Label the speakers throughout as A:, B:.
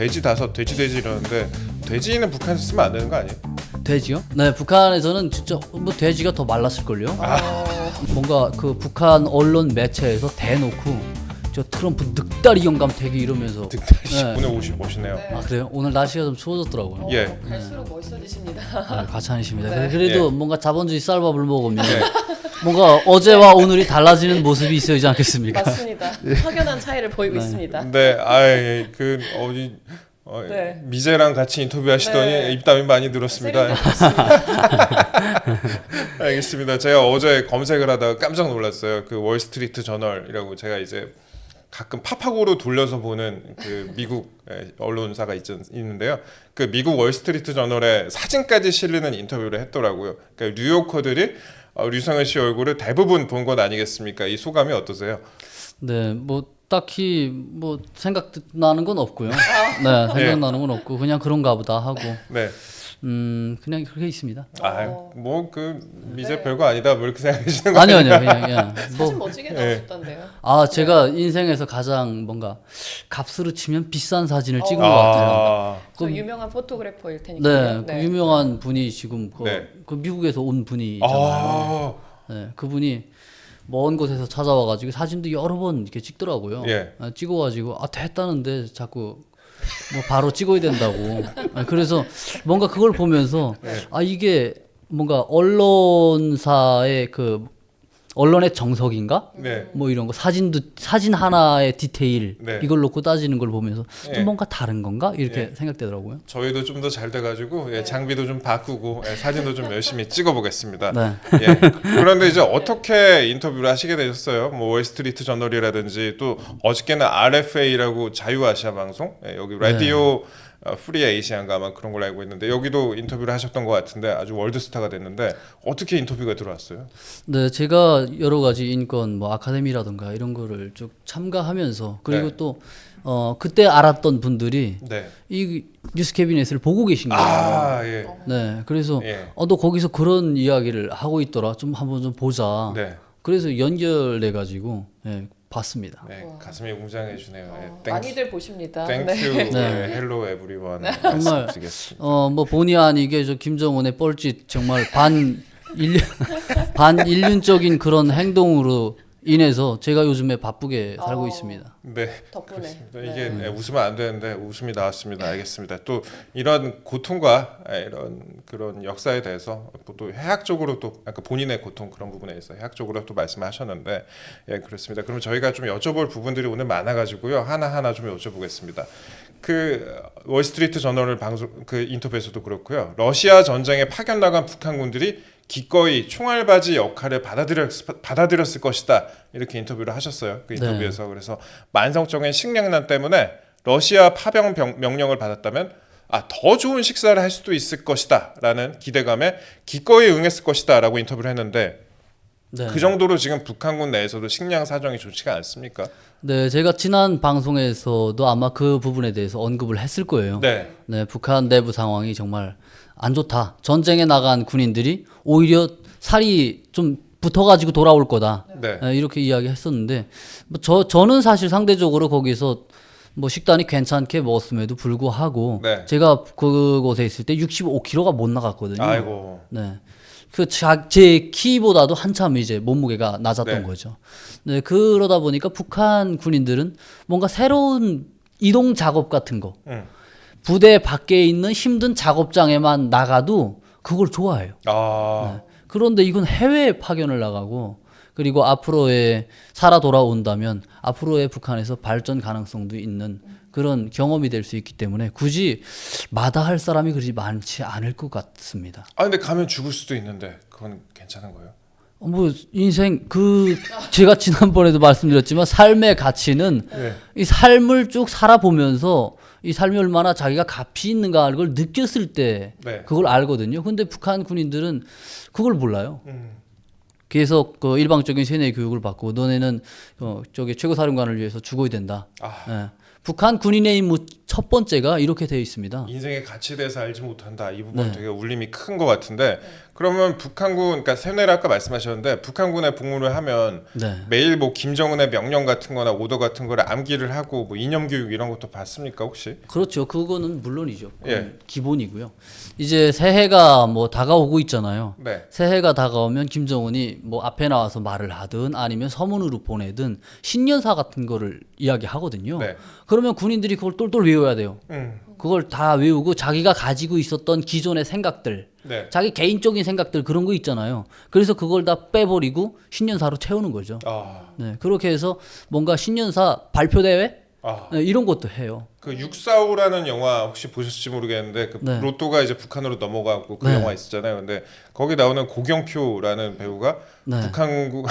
A: 돼지 5, 돼지 이러는데 돼지는 북한에서 쓰면 안 되는 거 아니에요?
B: 돼지요? 네, 북한에서는 진짜 뭐 돼지가 더 말랐을걸요. 뭔가 그 북한 언론 매체에서 대놓고 저 트럼프 늑다리 영감 되게 이러면서. 네.
A: 오늘 오시네요.
C: 네.
B: 아 그래요? 오늘 날씨가 좀 추워졌더라고요.
A: 예.
C: 갈수록 멋있어지십니다.
B: 네, 과찬이십니다.
C: 네.
B: 그래도
A: 예.
B: 뭔가 자본주의 쌀밥을 먹으면
A: 네.
B: 뭔가 어제와 오늘이 달라지는 모습이 있어야지 않겠습니까?
C: 맞습니다. 확연한 차이를 보이고 있습니다.
A: 네, 아이 그 어디
C: 네.
A: 미제랑 같이 인터뷰하시더니
C: 네.
A: 입담이 많이 늘었습니다. 알겠습니다. 제가 어제 검색을 하다가 깜짝 놀랐어요. 그 월스트리트 저널이라고 제가 이제 가끔 팝하고로 돌려서 보는 그 미국 언론사가 있는데요. 그 미국 월스트리트 저널에 사진까지 실리는 인터뷰를 했더라고요. 그러니까 뉴요커들이 류성현 씨 얼굴을 대부분 본 것 아니겠습니까? 이 소감이 어떠세요?
B: 네, 뭐 딱히 뭐 생각나는 건 없고요. 네, 생각나는 건 없고 그냥 그런가 보다 하고
A: 네.
B: 그냥 그렇게 있습니다.
A: 뭐 그 미제
C: 네.
A: 별거 아니다 뭐 이렇게 생각하시는 거
B: 아니요,
A: 아니에요?
B: 아니요, 그냥
C: 사진
B: 뭐
C: 멋지게
A: 예.
C: 나오셨던데요.
B: 제가 인생에서 가장 뭔가 값으로 치면 비싼 사진을 찍은 것
A: 아.
B: 같아요.
C: 저 유명한 포토그래퍼일 테니까요.
B: 네, 그 유명한 분이 지금
A: 네.
B: 그 미국에서 온 분이잖아요. 네, 그분이 먼 곳에서 찾아와가지고 사진도 여러 번 이렇게 찍더라고요.
A: 예.
B: 찍어가지고 됐다는데 자꾸 뭐 바로 찍어야 된다고. 그래서 뭔가 그걸 보면서 이게 뭔가 언론사의 그 언론의 정석인가?
A: 네.
B: 뭐 이런 거 사진 하나의 디테일
A: 네.
B: 이걸 놓고 따지는 걸 보면서
A: 예.
B: 좀 뭔가 다른 건가 이렇게
A: 예.
B: 생각되더라고요.
A: 저희도 좀 더 잘 돼가지고 장비도 좀 바꾸고 사진도 좀 열심히 찍어보겠습니다.
B: 네.
A: 그런데 이제 어떻게 인터뷰를 하시게 되셨어요? 뭐 월스트리트 저널이라든지 또 어저께는 RFA라고 자유아시아 방송 여기 라디오 프리 에이시안가 아마 그런 걸로 알고 있는데 여기도 인터뷰를 하셨던 것 같은데 아주 월드스타가 됐는데 어떻게 인터뷰가 들어왔어요?
B: 네, 제가 여러 가지 인권 뭐 아카데미라든가 이런 거를 쭉 참가하면서 그리고
A: 네.
B: 또 그때 알았던 분들이
A: 네.
B: 이 뉴스 캐비넷을 보고 계신 거예요.
A: 예.
B: 네, 그래서
A: 예.
B: 너 거기서 그런 이야기를 하고 있더라. 좀 한번 좀 보자.
A: 네.
B: 그래서 연결돼 가지고 봤습니다.
A: 네. 가슴이 웅장해지네요.
C: 많이들 보십니다.
A: 땡큐.
B: 네.
A: 헬로 에브리원.
B: 정말 뭐 본의 아니게 저 김정은의 뻘짓 정말 반인륜적인 그런 행동으로 인해서 제가 요즘에 바쁘게 살고 있습니다.
A: 네.
C: 덕분에.
A: 그렇습니다. 이게 웃으면 안 되는데 웃음이 나왔습니다. 알겠습니다. 또 이런 고통과 이런 그런 역사에 대해서 또 해학적으로 또 아까 본인의 고통 그런 부분에 대해서 해학적으로 또 말씀하셨는데 그렇습니다. 그럼 저희가 좀 여쭤볼 부분들이 오늘 많아가지고요 하나하나 좀 여쭤보겠습니다. 그 월스트리트 저널 방송 그 인터뷰에서도 그렇고요. 러시아 전쟁에 파견 나간 북한군들이 기꺼이 총알바지 역할을 받아들였을 것이다 이렇게 인터뷰를 하셨어요. 그 인터뷰에서. 그래서 만성적인 식량난 때문에 러시아 파병 명령을 받았다면 더 좋은 식사를 할 수도 있을 것이다 라는 기대감에 기꺼이 응했을 것이다 라고 인터뷰를 했는데
B: 네.
A: 그 정도로 지금 북한군 내에서도 식량 사정이 좋지가 않습니까?
B: 네, 제가 지난 방송에서도 아마 그 부분에 대해서 언급을 했을 거예요.
A: 네.
B: 네, 북한 내부 상황이 정말 안 좋다. 전쟁에 나간 군인들이 오히려 살이 좀 붙어가지고 돌아올 거다.
A: 네.
B: 이렇게 이야기했었는데 저는 사실 상대적으로 거기서 뭐 식단이 괜찮게 먹었음에도 불구하고
A: 네.
B: 제가 그곳에 있을 때 65kg가 못 나갔거든요.
A: 아이고.
B: 네. 제 키보다도 한참 이제 몸무게가 낮았던
A: 네.
B: 거죠. 네, 그러다 보니까 북한 군인들은 뭔가 새로운 이동 작업 같은 거, 부대 밖에 있는 힘든 작업장에만 나가도 그걸 좋아해요. 네. 그런데 이건 해외 파견을 나가고 그리고 앞으로의 살아 돌아온다면 앞으로의 북한에서 발전 가능성도 있는 그런 경험이 될 수 있기 때문에 굳이 마다할 사람이 그렇게 많지 않을 것 같습니다.
A: 근데 가면 죽을 수도 있는데 그건 괜찮은 거예요?
B: 뭐 인생 제가 지난번에도 말씀드렸지만 삶의 가치는 이 삶을 쭉 살아보면서 이 삶이 얼마나 자기가 값이 있는가 하는 걸 느꼈을 때 그걸 알거든요. 근데 북한 군인들은 그걸 몰라요. 계속 그 일방적인 세뇌 교육을 받고 너네는 저기 최고사령관을 위해서 죽어야 된다. 북한 군인의 임무 첫 번째가 이렇게 되어 있습니다.
A: 인생의 가치에 대해서 알지 못한다. 이 부분 되게 울림이 큰 것 같은데 그러면 북한군, 그러니까 세뇌를 아까 말씀하셨는데 북한군에 복무를 하면
B: 네.
A: 매일 뭐 김정은의 명령 같은거나 오더 같은 거를 암기를 하고 뭐 이념 교육 이런 것도 받습니까 혹시?
B: 그렇죠. 그거는 물론이죠. 그건
A: 예.
B: 기본이고요. 이제 새해가 뭐 다가오고 있잖아요.
A: 네.
B: 새해가 다가오면 김정은이 뭐 앞에 나와서 말을 하든 아니면 서문으로 보내든 신년사 같은 거를 이야기하거든요.
A: 네.
B: 그러면 군인들이 그걸 똘똘 외워야 돼요.
A: 음.
B: 그걸 다 외우고 자기가 가지고 있었던 기존의 생각들,
A: 네.
B: 자기 개인적인 생각들 그런 거 있잖아요. 그래서 그걸 다 빼버리고 신년사로 채우는 거죠.
A: 아.
B: 네, 그렇게 해서 뭔가 신년사 발표 대회
A: 아.
B: 네, 이런 것도 해요.
A: 그 645라는 영화 혹시 보셨을지 모르겠는데 그
B: 네.
A: 로또가 이제 북한으로 넘어가고 그
B: 네.
A: 영화 있었잖아요. 근데 거기 나오는 고경표라는 배우가
B: 네.
A: 북한군에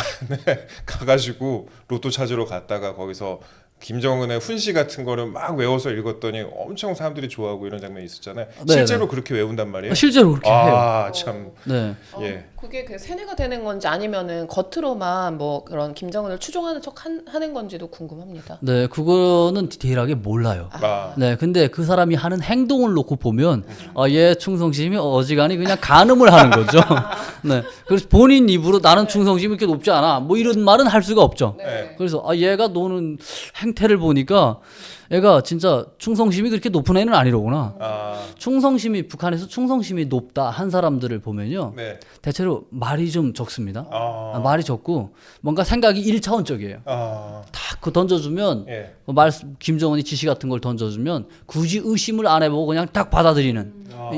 A: 가가지고 로또 찾으러 갔다가 거기서 김정은의 훈시 같은 거를 막 외워서 읽었더니 엄청 사람들이 좋아하고 이런 장면이 있었잖아요.
B: 네,
A: 실제로 그렇게 외운단 말이에요.
B: 실제로 그렇게 해요.
A: 아, 참.
B: 네.
A: 예.
C: 그게 그 세뇌가 되는 건지 아니면은 겉으로만 뭐 그런 김정은을 추종하는 척 하는 건지도 궁금합니다.
B: 네, 그거는 디테일하게 몰라요.
A: 아.
B: 네, 근데 그 사람이 하는 행동을 놓고 보면 얘 충성심이 어지간히 그냥 간음을 하는 거죠. 네, 그래서 본인 입으로 나는 충성심이 이렇게 높지 않아. 뭐 이런 말은 할 수가 없죠.
C: 네.
B: 그래서 얘가 노는 행태를 보니까 얘가 진짜 충성심이 그렇게 높은 애는 아니로구나.
A: 아.
B: 충성심이 북한에서 충성심이 높다 한 사람들을 보면요,
A: 네.
B: 대체로 말이 좀 적습니다.
A: 아.
B: 말이 적고 뭔가 생각이 1차원적이에요.
A: 아.
B: 딱 그 던져주면
A: 예.
B: 김정은이 지시 같은 걸 던져주면 굳이 의심을 안 해보고 그냥 딱 받아들이는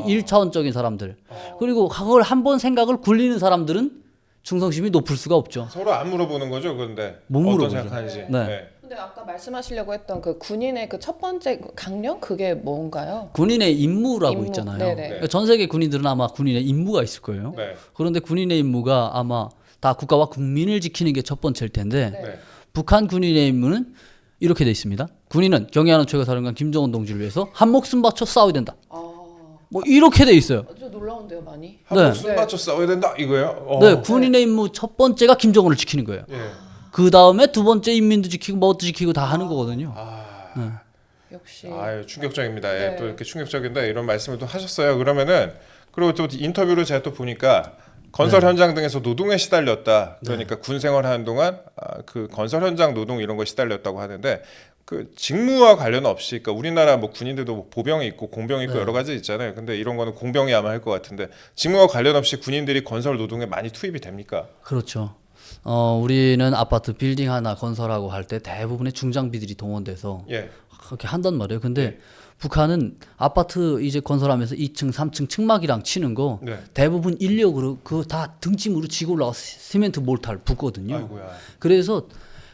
B: 1차원적인 사람들. 그리고 그걸 한번 생각을 굴리는 사람들은 충성심이 높을 수가 없죠.
A: 서로 안 물어보는 거죠, 그런데
B: 못
A: 어떤
B: 물어보죠.
A: 생각하는지.
B: 네.
C: 근데 아까 말씀하시려고 했던 그 군인의 그 첫 번째 그 강령 그게 뭔가요?
B: 군인의 임무라고
C: 임무.
B: 있잖아요.
C: 네네.
B: 그러니까 전 세계 군인들은 아마 군인의 임무가 있을 거예요.
A: 네.
B: 그런데 군인의 임무가 아마 다 국가와 국민을 지키는 게 첫 번째일 텐데
A: 네.
B: 북한 군인의 임무는 이렇게 돼 있습니다. 군인은 경애하는 최고사령관 김정은 동지를 위해서 한 목숨 바쳐 싸워야 된다. 뭐 이렇게 돼 있어요.
C: 아주 놀라운데요, 많이.
A: 한
B: 네.
A: 목숨 바쳐 싸워야 된다 이거예요.
B: 네, 군인의 임무 첫 번째가 김정은을 지키는 거예요.
A: 예.
B: 그 다음에 두 번째 인민도 지키고 뭐도 지키고 다 하는 거거든요.
C: 역시.
A: 아유 충격적입니다. 예,
C: 네.
A: 또 이렇게 충격적인데 이런 말씀을 또 하셨어요. 그러면은 그리고 또 인터뷰를 제가 또 보니까 건설 현장 등에서 노동에 시달렸다. 그러니까 군 생활하는 동안 그 건설 현장 노동 이런 거 시달렸다고 하는데 그 직무와 관련 없이, 그러니까 우리나라 뭐 군인들도 뭐 보병이 있고 공병이 있고 여러 가지 있잖아요. 근데 이런 거는 공병이 아마 할 것 같은데 직무와 관련 없이 군인들이 건설 노동에 많이 투입이 됩니까?
B: 그렇죠. 우리는 아파트 빌딩 하나 건설하고 할 때 대부분의 중장비들이 동원돼서
A: 예.
B: 그렇게 한단 말이에요. 근데 북한은 아파트 이제 건설하면서 2층, 3층 층막이랑 치는 거
A: 네.
B: 대부분 인력으로 그거 다 등짐으로 지고 올라가 시멘트 몰타를 붓거든요.
A: 아이고야.
B: 그래서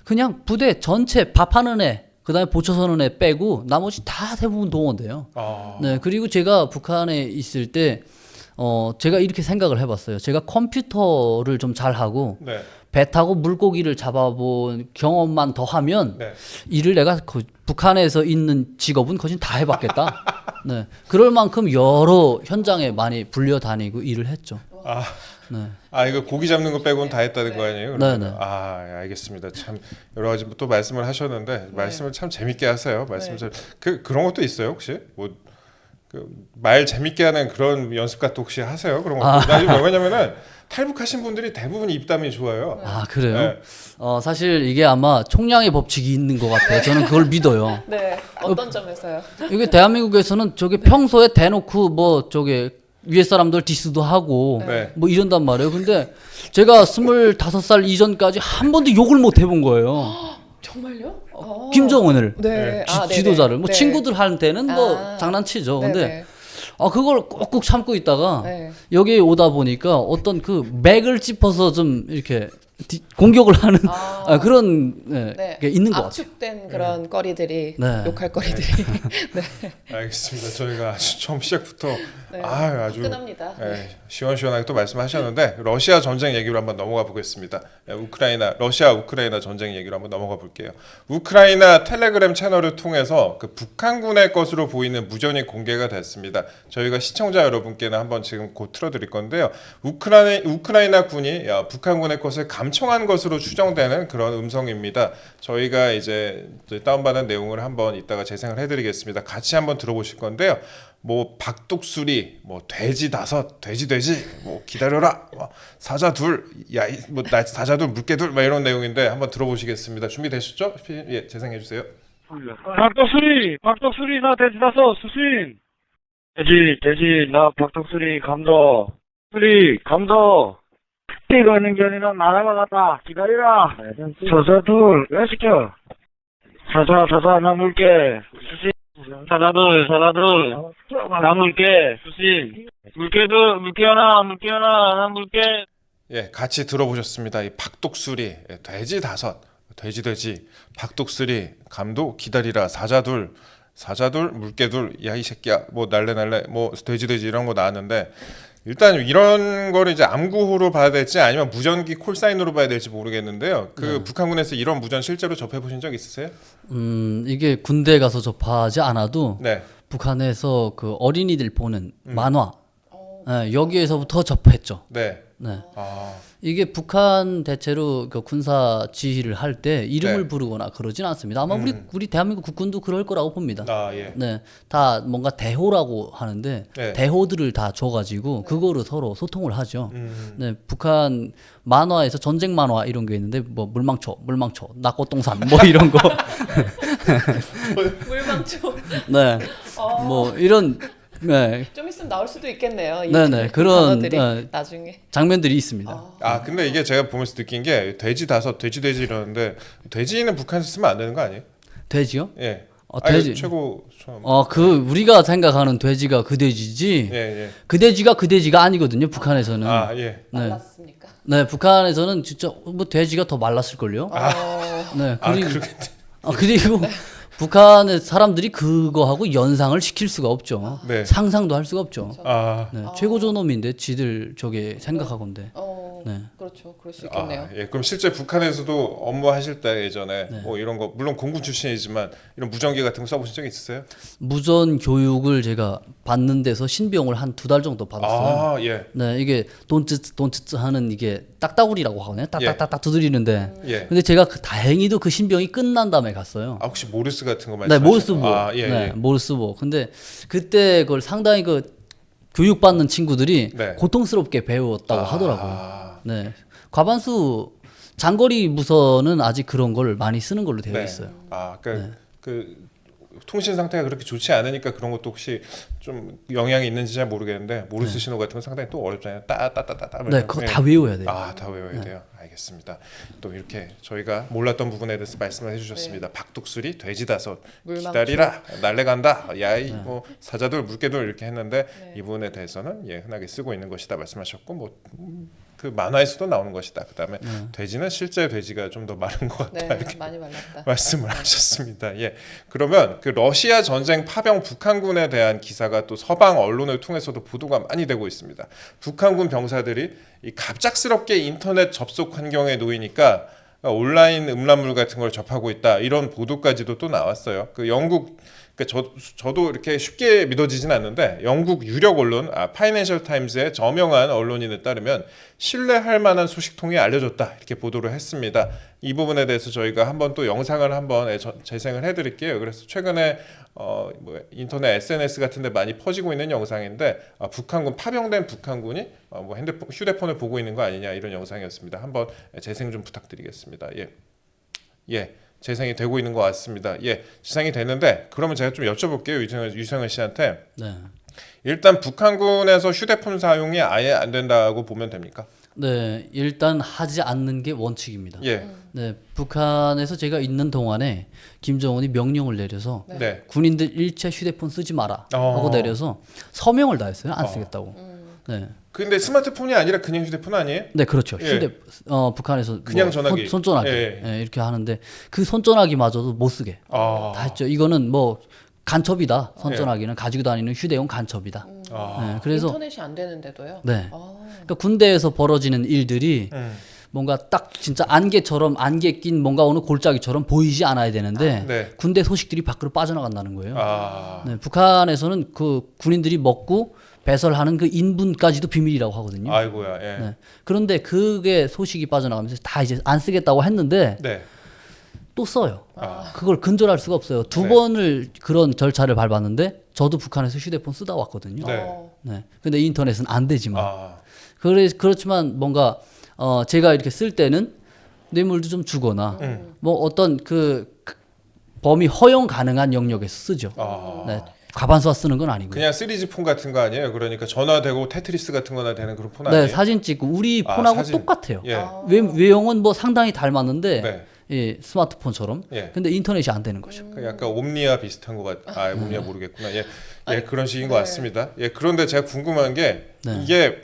B: 그냥 부대 전체 밥하는 애, 그다음에 보초 서는 애 빼고 나머지 다 대부분 동원돼요.
A: 아.
B: 네, 그리고 제가 북한에 있을 때 제가 이렇게 생각을 해봤어요. 제가 컴퓨터를 좀 잘하고
A: 네.
B: 배 타고 물고기를 잡아본 경험만 더 하면
A: 네.
B: 일을 내가 북한에서 있는 직업은 거진 다 해봤겠다. 네, 그럴 만큼 여러 현장에 많이 불려 다니고 일을 했죠.
A: 아.
B: 네.
A: 아 이거 고기 잡는 거 빼고는 다 했다는 거 아니에요? 그러면?
B: 네, 네.
A: 아 알겠습니다. 참 여러 가지 또 말씀을 하셨는데 말씀을 참 재밌게 하세요. 말씀을 잘 그런 것도 있어요 혹시? 뭐 말 재밌게 하는 그런 연습 같은 혹시 하세요? 그런 것도. 왜냐면은 탈북하신 분들이 대부분 입담이 좋아요.
B: 아 그래요?
A: 네.
B: 사실 이게 아마 총량의 법칙이 있는 것 같아요. 저는 그걸 믿어요.
C: 네. 어떤 점에서요?
B: 이게 대한민국에서는 저게 평소에 대놓고 뭐 저게 위에 사람들 디스도 하고
A: 네.
B: 뭐 이런단 말이에요. 근데 제가 25살 이전까지 한 번도 욕을 못 해본 거예요.
C: 정말요?
B: 김정은을.
C: 네.
B: 지도자를. 뭐
C: 네.
B: 친구들한테는 뭐
C: 아.
B: 장난치죠.
C: 네네.
B: 근데 그걸 꾹꾹 참고 있다가
C: 네.
B: 여기 오다 보니까 어떤 그 맥을 짚어서 좀 이렇게 공격을 하는 그런
C: 네.
B: 게 있는 것 같아요.
C: 압축된 그런 거리들이
B: 네.
C: 욕할 거리들이
A: 알겠습니다. 저희가 아주 처음 시작부터
C: 네.
A: 아주
C: 화끈합니다.
A: 시원시원하게 또 말씀하셨는데 러시아 전쟁 얘기로 한번 넘어가 보겠습니다. 러시아 우크라이나 전쟁 얘기로 한번 넘어가 볼게요. 우크라이나 텔레그램 채널을 통해서 그 북한군의 것으로 보이는 무전이 공개가 됐습니다. 저희가 시청자 여러분께는 한번 지금 곧 틀어드릴 건데요. 우크라이나 군이 북한군의 것을 감청한 것으로 추정되는 그런 음성입니다. 저희가 이제 다운받은 내용을 한번 이따가 재생을 해드리겠습니다. 같이 한번 들어보실 건데요. 뭐 박독수리, 뭐 돼지 5, 돼지, 뭐 기다려라, 뭐 사자 둘, 뭐 사자 둘, 물개 둘, 막 이런 내용인데 한번 들어보시겠습니다. 준비되셨죠? 예, 재생해 주세요.
D: 박덕수리 나 돼지 5 수신. 돼지 나 박덕수리 감도. 수리 감도. 이거 있는 게 아니라 나라가 갔다 기다리라. 사자 둘 왜 시켜? 사자 나 물게 수신. 사자 둘 나 물게 수신. 물개 하나 나 물게.
A: 예, 같이 들어보셨습니다. 이 박독수리, 돼지 5, 돼지, 박독수리, 감도 기다리라, 사자 둘, 물개 둘, 야 이 새끼야, 뭐 날래, 뭐 돼지 이런 거 나왔는데 일단 이런 거를 이제 암구호로 봐야 될지 아니면 무전기 콜사인으로 봐야 될지 모르겠는데요. 그 북한군에서 이런 무전 실제로 접해 보신 적 있으세요?
B: 이게 군대 가서 접하지 않아도
A: 네.
B: 북한에서 그 어린이들 보는 만화 네, 여기에서부터 접했죠.
A: 네.
B: 네.
A: 아,
B: 이게 북한 대체로 그 군사 지휘를 할 때 이름을
A: 네.
B: 부르거나 그러진 않습니다. 아마 우리 대한민국 국군도 그럴 거라고 봅니다.
A: 예.
B: 네, 다 뭔가 대호라고 하는데
A: 네.
B: 대호들을 다 줘가지고 그거로 서로 소통을 하죠. 네, 북한 만화에서 전쟁 만화 이런 게 있는데 뭐 물망초, 낙고동산 뭐 이런 거.
C: 물망초.
B: 네, 뭐 이런 네
C: 좀 있으면 나올 수도 있겠네요. 이
B: 네네, 그런,
C: 단어들이
B: 네.
C: 나중에.
B: 장면들이 있습니다.
A: 근데 이게 제가 보면서 느낀 게 돼지 5, 돼지 이러는데 돼지는 북한에서 쓰면 안 되는 거 아니에요?
B: 돼지요?
A: 예.
B: 돼지.
A: 최고.
B: 그 우리가 생각하는 돼지가 그 돼지지.
A: 예.
B: 그 돼지가 아니거든요. 북한에서는.
A: 예.
C: 말랐습니까?
B: 네, 북한에서는 진짜 뭐 돼지가 더 말랐을 걸요. 네, 그리고
A: 그러겠네.
B: 그리고 북한의 사람들이 그거하고 연상을 시킬 수가 없죠.
A: 네.
B: 상상도 할 수가 없죠. 네,
C: 아.
B: 최고 존엄인데 지들 저게 생각하건데. 네.
C: 그렇죠. 그럴 수 있겠네요.
A: 예. 그럼 실제 북한에서도 업무하실 때 예전에 뭐 이런 거 물론 공군 출신이지만 이런 무전기 같은 거 써보신 적 있으세요?
B: 무전 교육을 제가 받는 데서 신병을 한 2달 정도 받았어요.
A: 예.
B: 네, 이게 돈츠츠 하는 이게 딱따구리라고 하거든요. 딱딱딱딱 두드리는데.
A: 예.
B: 근데 제가 다행히도 그 신병이 끝난 다음에 갔어요.
A: 혹시 모르스 같은 거
B: 네,
A: 말씀하시나요?
B: 모르스보.
A: 예.
B: 네, 모르스보. 근데 그때 그걸 상당히 그 교육받는 친구들이
A: 네.
B: 고통스럽게 배웠다고 하더라고요. 네. 과반수 장거리 무선은 아직 그런 걸 많이 쓰는 걸로 되어 있어요.
A: 그러니까 그 통신 상태가 그렇게 좋지 않으니까 그런 것도 혹시 좀 영향이 있는지 잘 모르겠는데 모르스 신호 같은 건 상당히 또 어렵잖아요. 따따따따.
B: 네, 그거 다 외워야 돼요.
A: 다 외워야 돼요. 알겠습니다. 또 이렇게 저희가 몰랐던 부분에 대해서 말씀을 해주셨습니다. 박독수리, 돼지 5,
C: 물망초.
A: 기다리라, 날래 간다, 야이, 뭐 사자돌, 물개돌 이렇게 했는데 이 부분에 대해서는 흔하게 쓰고 있는 것이다 말씀하셨고 뭐. 그 만화에서도 나오는 것이다. 그다음에 돼지는 실제 돼지가 좀 더 마른 것 같다.
C: 네,
A: 이렇게
C: 많이 말랐다.
A: 말씀을 하셨습니다. 예. 그러면 그 러시아 전쟁 파병 북한군에 대한 기사가 또 서방 언론을 통해서도 보도가 많이 되고 있습니다. 북한군 병사들이 이 갑작스럽게 인터넷 접속 환경에 놓이니까 온라인 음란물 같은 걸 접하고 있다. 이런 보도까지도 또 나왔어요. 그 영국 그러니까 저도 이렇게 쉽게 믿어지진 않는데 영국 유력 언론 파이낸셜 타임즈의 저명한 언론인에 따르면 신뢰할 만한 소식통이 알려졌다 이렇게 보도를 했습니다. 이 부분에 대해서 저희가 한번 또 영상을 한번 재생을 해드릴게요. 그래서 최근에 뭐 인터넷 SNS 같은데 많이 퍼지고 있는 영상인데 북한군 파병된 북한군이 뭐 휴대폰을 보고 있는 거 아니냐 이런 영상이었습니다. 한번 재생 좀 부탁드리겠습니다. 예. 재생이 되고 있는 것 같습니다. 예, 재생이 되는데 그러면 제가 좀 여쭤볼게요. 유성현 씨한테.
B: 네.
A: 일단 북한군에서 휴대폰 사용이 아예 안 된다고 보면 됩니까?
B: 네, 일단 하지 않는 게 원칙입니다.
A: 예.
B: 네, 북한에서 제가 있는 동안에 김정은이 명령을 내려서
A: 네.
B: 군인들 일체 휴대폰 쓰지 마라 하고 내려서 서명을 다 했어요. 안 쓰겠다고. 네.
A: 근데 스마트폰이 아니라 그냥 휴대폰 아니에요?
B: 네, 그렇죠.
A: 예.
B: 북한에서
A: 그냥
B: 뭐
A: 전화기.
B: 손전화기
A: 예.
B: 이렇게 하는데 그 손전화기마저도 못 쓰게 다 했죠. 이거는 뭐 간첩이다. 손전화기는 가지고 다니는 휴대용 간첩이다. 네, 그래서
C: 인터넷이 안 되는데도요.
B: 네. 그러니까 군대에서 벌어지는 일들이 뭔가 딱 진짜 안개 낀 뭔가 어느 골짜기처럼 보이지 않아야 되는데
A: 네.
B: 군대 소식들이 밖으로 빠져나간다는 거예요.
A: 아.
B: 네, 북한에서는 그 군인들이 먹고 배설하는 그 인분까지도 비밀이라고 하거든요.
A: 아이고야. 예.
B: 네. 그런데 그게 소식이 빠져나가면서 다 이제 안 쓰겠다고 했는데
A: 네.
B: 또 써요.
A: 아.
B: 그걸 근절할 수가 없어요. 두
A: 네.
B: 번을 그런 절차를 밟았는데 저도 북한에서 휴대폰 쓰다 왔거든요.
A: 네.
B: 네. 근데 인터넷은 안 되지만
A: 아.
B: 그렇지만 뭔가 제가 이렇게 쓸 때는 뇌물도 좀 주거나 뭐 어떤 그 범위 허용 가능한 영역에서 쓰죠.
A: 아.
B: 네. 과반수화 쓰는 건 아니고요.
A: 그냥 3G 폰 같은 거 아니에요? 그러니까 전화되고 테트리스 같은 거나 되는 그런 폰
B: 네,
A: 아니에요?
B: 사진 찍고 우리
A: 아,
B: 폰하고
A: 사진.
B: 똑같아요.
A: 예.
B: 외형은 뭐 상당히 닮았는데
A: 네.
B: 예, 스마트폰처럼.
A: 예.
B: 근데 인터넷이 안 되는 거죠.
A: 그 약간 옴니아 비슷한 것 같. 아, 옴니아 모르겠구나. 예. 예,
C: 아니,
A: 그런 식인
C: 네.
A: 것 같습니다. 예, 그런데 제가 궁금한 게
B: 네.
A: 이게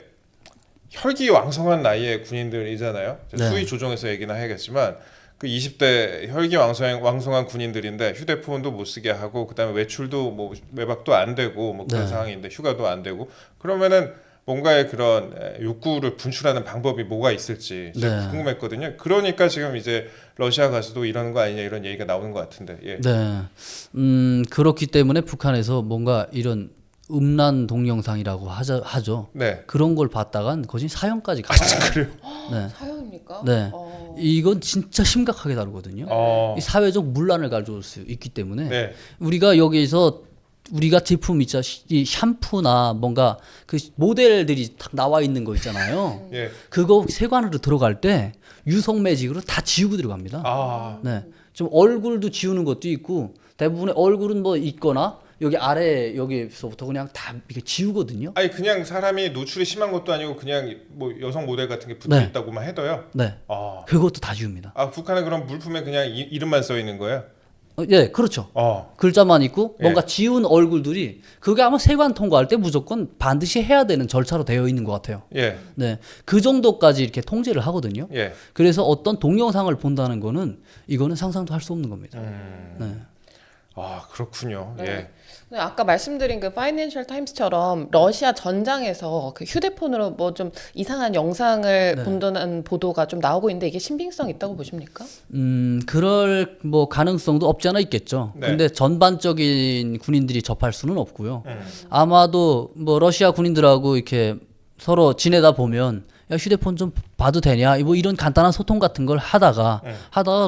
A: 혈기왕성한 나이의 군인들이잖아요.
B: 네.
A: 수위 조정에서 얘기는 해야겠지만 그 20대 혈기왕성한 군인들인데 휴대폰도 못 쓰게 하고 그다음에 외출도 뭐 외박도 안 되고 뭐 그런
B: 네.
A: 상황인데 휴가도 안 되고 그러면은 뭔가의 그런 욕구를 분출하는 방법이 뭐가 있을지 제가
B: 네.
A: 궁금했거든요. 그러니까 지금 이제 러시아 가서도 이러는 거 아니냐 이런 얘기가 나오는 것 같은데. 예.
B: 네. 그렇기 때문에 북한에서 뭔가 이런 음란 동영상이라고 하죠.
A: 네.
B: 그런 걸 봤다간 거진 사형까지 가요.
A: 그래요?
B: 네.
C: 사형입니까?
B: 네.
C: 어.
B: 이건 진짜 심각하게 다루거든요.
A: 어.
B: 이 사회적 문란을 가져올 수 있기 때문에
A: 네.
B: 우리가 여기서 우리가 제품 있자 이 샴푸나 뭔가 그 모델들이 딱 나와 있는 거 있잖아요.
A: 예.
B: 그거 세관으로 들어갈 때 유성 매직으로 다 지우고 들어갑니다.
A: 아.
B: 네. 좀 얼굴도 지우는 것도 있고 대부분의 얼굴은 뭐 있거나 여기 아래 여기서부터 그냥 다 이렇게 지우거든요.
A: 아니 그냥 사람이 노출이 심한 것도 아니고 그냥 뭐 여성 모델 같은 게 붙어
B: 네.
A: 있다고만 해도요.
B: 네.
A: 아.
B: 그것도 다 지웁니다.
A: 아 북한은 그럼 물품에 그냥 이름만 써 있는 거예요?
B: 예, 그렇죠.
A: 어.
B: 글자만 있고 뭔가
A: 예.
B: 지운 얼굴들이 그게 아마 세관 통과할 때 무조건 반드시 해야 되는 절차로 되어 있는 것 같아요.
A: 예.
B: 네, 그 정도까지 이렇게 통제를 하거든요.
A: 예.
B: 그래서 어떤 동영상을 본다는 거는 이거는 상상도 할 수 없는 겁니다. 네.
A: 아 그렇군요.
C: 네.
A: 예.
C: 근데 아까 말씀드린 그 파이낸셜 타임스처럼 러시아 전장에서 그 휴대폰으로 뭐 좀 이상한 영상을
B: 네.
C: 본다는 보도가 좀 나오고 있는데 이게 신빙성 있다고 보십니까?
B: 그럴 뭐 가능성도 없지 않아 있겠죠.
A: 네.
B: 근데 전반적인 군인들이 접할 수는 없고요.
A: 음.
B: 아마도 뭐 러시아 군인들하고 이렇게 서로 지내다 보면 야 휴대폰 좀 봐도 되냐 뭐 이런 간단한 소통 같은 걸 하다가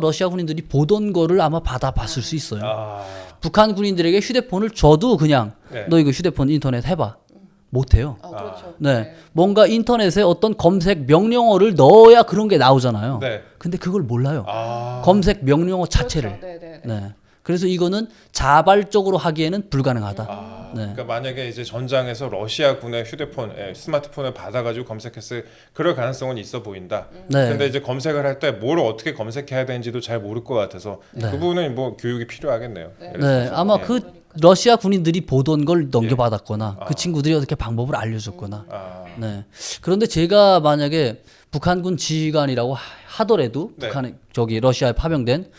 B: 러시아 군인들이 보던 거를 아마 받아봤을 수 있어요.
A: 아.
B: 북한 군인들에게 휴대폰을 줘도 그냥
A: 네.
B: 너 이거 휴대폰 인터넷 해봐 못해요.
C: 아, 그렇죠.
B: 네. 뭔가 인터넷에 어떤 검색 명령어를 넣어야 그런 게 나오잖아요.
A: 네.
B: 근데 그걸 몰라요.
A: 아.
B: 검색 명령어 자체를.
C: 그렇죠. 네.
B: 네. 그래서 이거는 자발적으로 하기에는 불가능하다.
A: 아.
B: 네.
A: 그러니까 만약에 이제 전장에서 러시아 군의 휴대폰, 스마트폰을 받아가지고 검색했을 그럴 가능성은 있어 보인다.
B: 네.
A: 근데 이제 검색을 할 때 뭘 어떻게 검색해야 되는지도 잘 모를 것 같아서
B: 네.
A: 그 부분은 뭐 교육이 필요하겠네요. 예를
B: 네,
A: 들어서.
B: 아마
A: 예.
B: 그 러시아 군인들이 보던 걸 넘겨받았거나 그 친구들이 어떻게 방법을 알려줬거나.
A: 아.
B: 네. 그런데 제가 만약에 북한군 지휘관이라고 하더라도
A: 네.
B: 북한에 저기 러시아에 파병된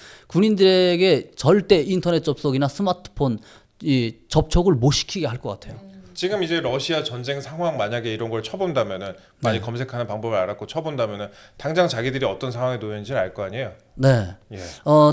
B: 군인들에게 절대 인터넷 접속이나 스마트폰 이 접촉을 못 시키게 할 것 같아요.
A: 지금 이제 러시아 전쟁 상황 만약에 이런 걸 쳐본다면은 만약
B: 네.
A: 검색하는 방법을 알았고 쳐본다면은 당장 자기들이 어떤 상황에 놓였는지를 알 거 아니에요.
B: 네.
A: 예.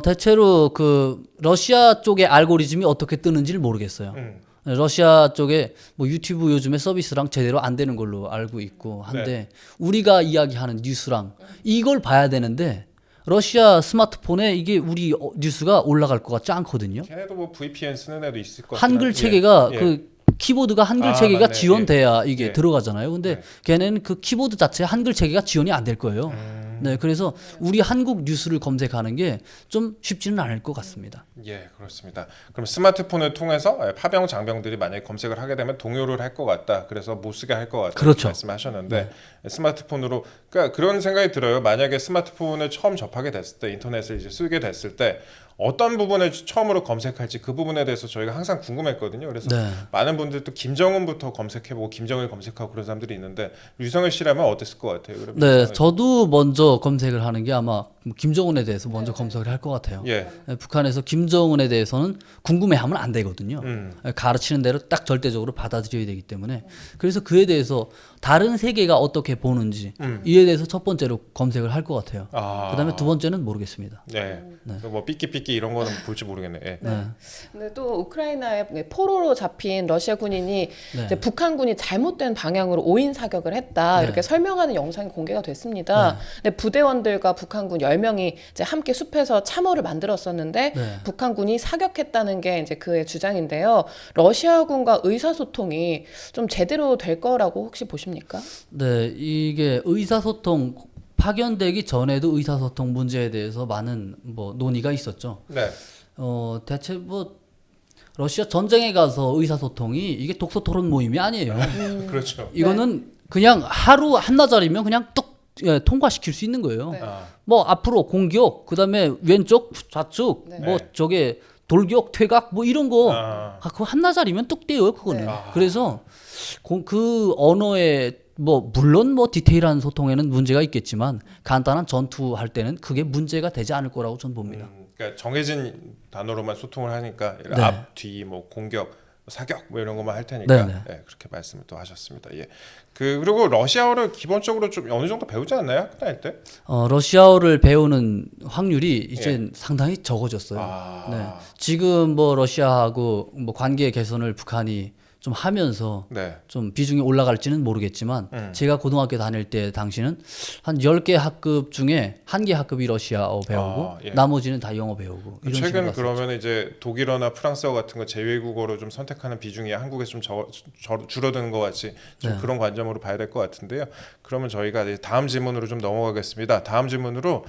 B: 대체로 그 러시아 쪽의 알고리즘이 어떻게 뜨는지를 모르겠어요.
A: 음.
B: 러시아 쪽에 뭐 유튜브 요즘에 서비스랑 제대로 안 되는 걸로 알고 있고 한데 우리가 이야기하는 뉴스랑 이걸 봐야 되는데 러시아 스마트폰에 이게 우리 뉴스가 올라갈 것 같지 않거든요.
A: 걔네도 뭐 VPN 쓰는 애도 있을 것
B: 한글
A: 같긴
B: 체계가
A: 한데. 예.
B: 그 키보드가 한글
A: 아,
B: 체계가
A: 맞네.
B: 지원돼야 이게
A: 예.
B: 들어가잖아요. 근데
A: 네.
B: 걔네는 그 키보드 자체에 한글 체계가 지원이 안 될 거예요. 네, 그래서 우리 한국 뉴스를 검색하는 게 좀 쉽지는 않을 것 같습니다.
A: 예, 그렇습니다. 그럼 스마트폰을 통해서 파병 장병들이 만약에 검색을 하게 되면 동요를 할 것 같다. 그래서 못 쓰게 할 것 같다.
B: 그렇죠.
A: 말씀하셨는데 스마트폰으로 그러니까 그런 생각이 들어요. 만약에 스마트폰을 처음 접하게 됐을 때 인터넷을 이제 쓰게 됐을 때 어떤 부분을 처음으로 검색할지 그 부분에 대해서 저희가 항상 궁금했거든요. 그래서
B: 네.
A: 많은 분들도 김정은부터 검색해보고 김정일 검색하고 그런 사람들이 있는데 유성일 씨라면 어땠을 것 같아요? 그럼
B: 네,
A: 유성일
B: 저도 먼저 검색을 하는 게 아마 김정은에 대해서 먼저 검색을 할 것 같아요.
A: 예.
B: 네, 북한에서 김정은에 대해서는 궁금해하면 안 되거든요. 가르치는 대로 딱 절대적으로 받아들여야 되기 때문에 그래서 그에 대해서 다른 세계가 어떻게 보는지 이에 대해서 첫 번째로 검색을 할 것 같아요.
A: 아.
B: 그다음에 두 번째는 모르겠습니다.
A: 네. 뭐 삐끼삐끼 찍기 이런 거는 볼지 모르겠네. 예.
B: 네.
C: 근데 또 우크라이나의 포로로 잡힌 러시아 군인이
B: 네.
C: 이제 북한군이 잘못된 방향으로 오인 사격을 했다
B: 네.
C: 이렇게 설명하는 영상이 공개가 됐습니다. 근데 부대원들과 북한군 10명이 이제 함께 숲에서 참호를 만들었었는데
B: 네.
C: 북한군이 사격했다는 게 이제 그의 주장인데요. 러시아군과 의사소통이 좀 제대로 될 거라고 혹시 보십니까?
B: 네, 이게 의사소통 파견되기 전에도 의사소통 문제에 대해서 많은 뭐 논의가 있었죠.
A: 네.
B: 대체 뭐 러시아 전쟁에 가서 의사소통이 이게 독서 토론 모임이 아니에요.
A: 그렇죠.
B: 이거는 그냥 하루 한나절이면 그냥 뚝 통과시킬 수 있는 거예요.
C: 네.
A: 아,
B: 뭐 앞으로 공격, 그다음에 왼쪽 좌측,
C: 네.
B: 뭐
A: 네.
B: 저게 돌격, 퇴각 뭐 이런 거 그거 한나절이면 뚝 떼요 그거는.
C: 네.
B: 그래서 그 언어에 뭐 물론 뭐 디테일한 소통에는 문제가 있겠지만 간단한 전투할 때는 그게 문제가 되지 않을 거라고 저는 봅니다.
A: 그러니까 정해진 단어로만 소통을 하니까
B: 네.
A: 앞, 뒤, 뭐 공격, 사격 뭐 이런 것만 할 테니까
B: 네, 네.
A: 예, 그렇게 말씀을 또 하셨습니다. 예. 그리고 러시아어를 기본적으로 좀 어느 정도 배우지 않나요? 학교 다닐 때?
B: 러시아어를 배우는 확률이 이제 상당히 적어졌어요.
A: 아.
B: 네. 지금 뭐 러시아하고 뭐 관계 개선을 북한이 좀 하면서
A: 네.
B: 좀 비중이 올라갈지는 모르겠지만 제가 고등학교 다닐 때 당시는 한 10개 학급 중에 1개 학급이 러시아어 배우고
A: 아, 예.
B: 나머지는 다 영어 배우고 이런 식으로
A: 최근
B: 갔어요.
A: 그러면 이제 독일어나 프랑스어 같은 거 제외국어로 좀 선택하는 비중이 한국에 좀 줄어드는 것 같이 좀
B: 네.
A: 그런 관점으로 봐야 될 것 같은데요. 그러면 저희가 이제 다음 질문으로 좀 넘어가겠습니다. 다음 질문으로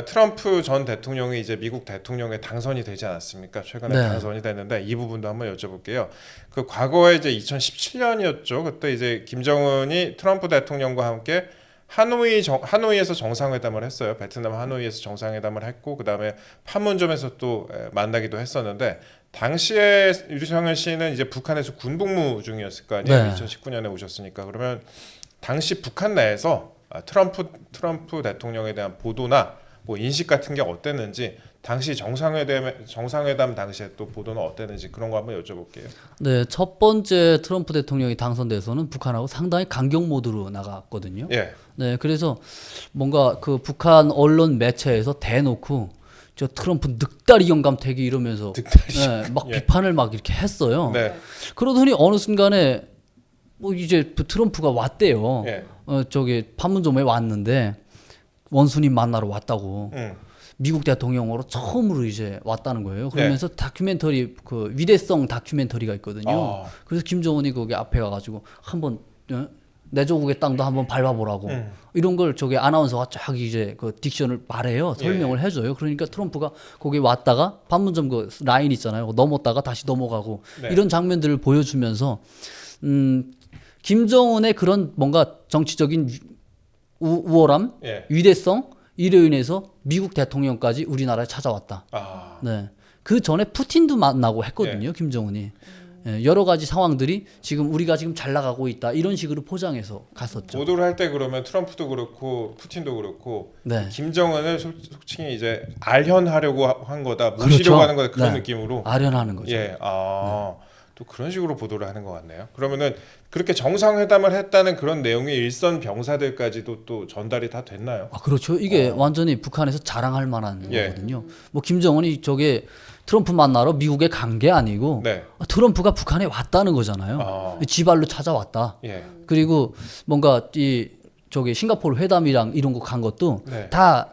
A: 트럼프 전 대통령이 이제 미국 대통령에 당선이 되지 않았습니까? 최근에
B: 네.
A: 당선이 됐는데 이 부분도 한번 여쭤볼게요. 그 과거에 이제 2017년이었죠. 그때 이제 김정은이 트럼프 대통령과 함께 하노이에서 정상회담을 했어요. 베트남 하노이에서 정상회담을 했고 그다음에 판문점에서 또 만나기도 했었는데 당시에 유승열 씨는 이제 북한에서 군복무 중이었을 거 아니에요.
B: 네.
A: 2019년에 오셨으니까 그러면 당시 북한 내에서 트럼프 대통령에 대한 보도나 뭐 인식 같은 게 어땠는지 당시 정상회담 당시에 또 보도는 어땠는지 그런 거 한번 여쭤볼게요.
B: 네, 첫 번째 트럼프 대통령이 당선돼서는 북한하고 상당히 강경 모드로 나갔거든요.
A: 예.
B: 네, 그래서 뭔가 그 북한 언론 매체에서 대놓고 저 트럼프 늑다리 영감태기 이러면서 네, 막
A: 예.
B: 비판을 막 이렇게 했어요.
A: 네.
B: 그러더니 어느 순간에 뭐 이제 트럼프가 왔대요.
A: 예.
B: 저기 판문점에 왔는데 원수님 만나러 왔다고.
A: 음.
B: 미국 대통령으로 처음으로 이제 왔다는 거예요. 그러면서
A: 네.
B: 다큐멘터리 그 위대성 다큐멘터리가 있거든요.
A: 아.
B: 그래서 김정은이 거기 앞에 가가지고 한번 내 조국의 땅도 한번 밟아보라고 이런 걸 저기 아나운서가 쫙 이제 그 딕션을 말해요. 설명을 해줘요. 그러니까 트럼프가 거기 왔다가 판문점 그 라인 있잖아요. 넘었다가 다시 넘어가고
A: 네.
B: 이런 장면들을 보여주면서 김정은의 그런 뭔가 정치적인 우월함,
A: 예.
B: 위대성 이로 인해서 미국 대통령까지 우리나라에 찾아왔다.
A: 아.
B: 네. 그 전에 푸틴도 만나고 했거든요, 김정은이. 예, 여러 가지 상황들이 지금 우리가 지금 잘 나가고 있다 이런 식으로 포장해서 갔었죠.
A: 보도를 할 때 그러면 트럼프도 그렇고 푸틴도 그렇고
B: 네.
A: 김정은을 솔직히 이제 알현하려고 한 거다, 모시려고
B: 그렇죠.
A: 하는 거다 그런
B: 네.
A: 느낌으로.
B: 아련하는 거죠.
A: 예. 아. 또 그런 식으로 보도를 하는 것 같네요. 그러면은 그렇게 정상회담을 했다는 그런 내용이 일선 병사들까지도 또 전달이 다 됐나요?
B: 아, 그렇죠. 이게 완전히 북한에서 자랑할 만한
A: 예.
B: 거거든요. 뭐 김정은이 저게 트럼프 만나러 미국에 간 게 아니고
A: 네.
B: 트럼프가 북한에 왔다는 거잖아요.
A: 아.
B: 지발로 찾아왔다.
A: 예.
B: 그리고 뭔가 이 저기 싱가포르 회담이랑 이런 거 간 것도
A: 네.
B: 다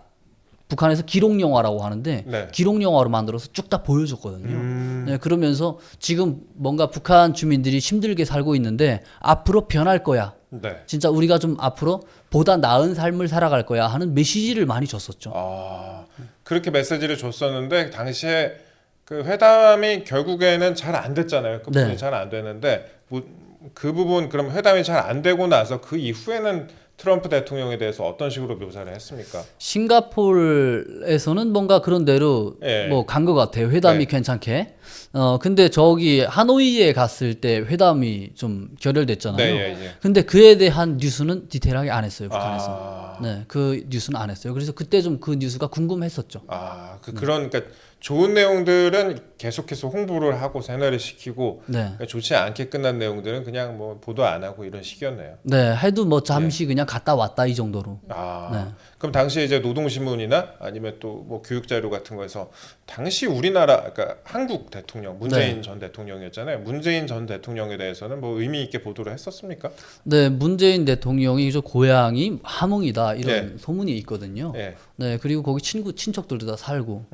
B: 북한에서 기록 영화라고 하는데
A: 네.
B: 기록 영화로 만들어서 쭉 다 보여줬거든요. 네, 그러면서 지금 뭔가 북한 주민들이 힘들게 살고 있는데 앞으로 변할 거야.
A: 네.
B: 진짜 우리가 좀 앞으로 보다 나은 삶을 살아갈 거야 하는 메시지를 많이 줬었죠.
A: 아, 그렇게 메시지를 줬었는데 당시에 그 회담이 결국에는 잘 안 됐잖아요. 그 부분이
B: 네.
A: 잘 안 되는데 그 부분 그럼 회담이 잘 안 되고 나서 그 이후에는 트럼프 대통령에 대해서 어떤 식으로 묘사를 했습니까?
B: 싱가포르에서는 뭔가 그런 대로
A: 예.
B: 뭐 간 것 같아요. 회담이
A: 네.
B: 괜찮게. 근데 저기 하노이에 갔을 때 회담이 좀 결렬됐잖아요.
A: 네, 예, 예.
B: 근데 그에 대한 뉴스는 디테일하게 안 했어요, 북한에서.
A: 아,
B: 네, 그 뉴스는 안 했어요. 그래서 그때 좀 그 뉴스가 궁금했었죠.
A: 그런 그러니까 좋은 내용들은 계속해서 홍보를 하고 세뇌를 시키고
B: 네.
A: 좋지 않게 끝난 내용들은 그냥 뭐 보도 안 하고 이런 식이었네요.
B: 네, 해도 뭐 잠시 그냥 갔다 왔다 이 정도로.
A: 아,
B: 네.
A: 그럼 당시 이제 노동신문이나 아니면 또 뭐 교육자료 같은 거에서 당시 우리나라, 그러니까 한국 대통령 문재인 전 대통령이었잖아요. 문재인 전 대통령에 대해서는 뭐 의미 있게 보도를 했었습니까?
B: 네, 문재인 대통령이 저 고향이 함흥이다 이런
A: 네.
B: 소문이 있거든요.
A: 예.
B: 네, 그리고 거기 친척들도 다 살고.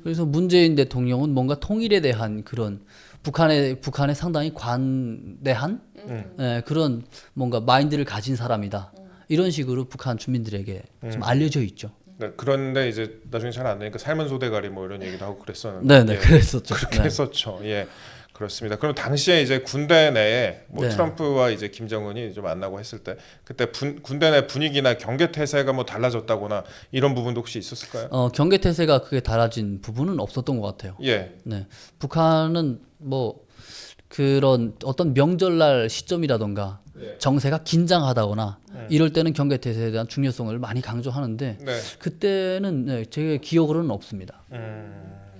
B: 그래서 문재인 대통령은 뭔가 통일에 대한 그런 북한에 상당히 관대한 네, 그런 뭔가 마인드를 가진 사람이다. 이런 식으로 북한 주민들에게 좀 알려져 있죠.
A: 네, 그런데 이제 나중에 잘 안 되니까 삶은 소대가리 뭐 이런 얘기도 하고 그랬었는데.
B: 네, 네,
A: 예.
B: 그랬었죠.
A: 그렇게
B: 네.
A: 했었죠. 예. 그렇습니다. 그럼 당시에 이제 군대 내에 뭐
B: 네.
A: 트럼프와 이제 김정은이 좀 만나고 했을 때 그때 군대 내 분위기나 경계 태세가 뭐 달라졌다거나 이런 부분도 혹시 있었을까요?
B: 경계 태세가 크게 달라진 부분은 없었던 것 같아요.
A: 예.
B: 네, 북한은 뭐 그런 어떤 명절날 시점이라던가 정세가 긴장하다거나 이럴 때는 경계 태세에 대한 중요성을 많이 강조하는데
A: 네.
B: 그때는 네, 제 기억으로는 없습니다.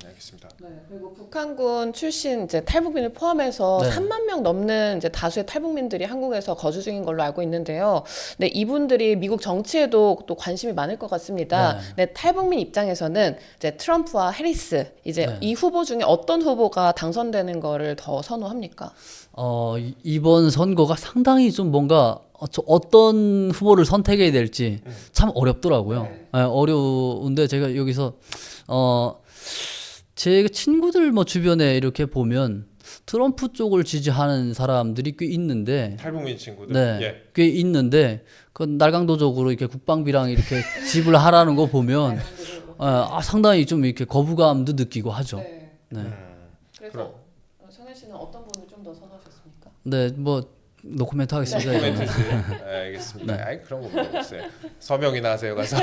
A: 알겠습니다.
C: 그리고 북한군 출신 이제 탈북민을 포함해서
B: 네.
C: 3만 명 넘는 이제 다수의 탈북민들이 한국에서 거주 중인 걸로 알고 있는데요. 네, 이분들이 미국 정치에도 또 관심이 많을 것 같습니다. 네, 탈북민 입장에서는 이제 트럼프와 해리스 이제
B: 네.
C: 이 후보 중에 어떤 후보가 당선되는 거를 더 선호합니까?
B: 이번 선거가 상당히 좀 뭔가 어떤 후보를 선택해야 될지 참 어렵더라고요. 네, 어려운데 제가 여기서 제 친구들 뭐 주변에 이렇게 보면 트럼프 쪽을 지지하는 사람들이 꽤 있는데,
A: 탈북민 친구들.
B: 네,
A: 예.
B: 꽤 있는데 그 날강도적으로 이렇게 국방비랑 이렇게 지불을 하라는 거 보면 상당히 좀 이렇게 거부감도 느끼고 하죠. 네.
C: 그래서 성현 씨는 어떤 분을 좀 더 선호하셨습니까?
B: 네, 뭐 노코멘트 하겠습니다.
A: 코멘트지. 알겠습니다. 아이 그런 거 모르겠어요. 서명이나 하세요 가서.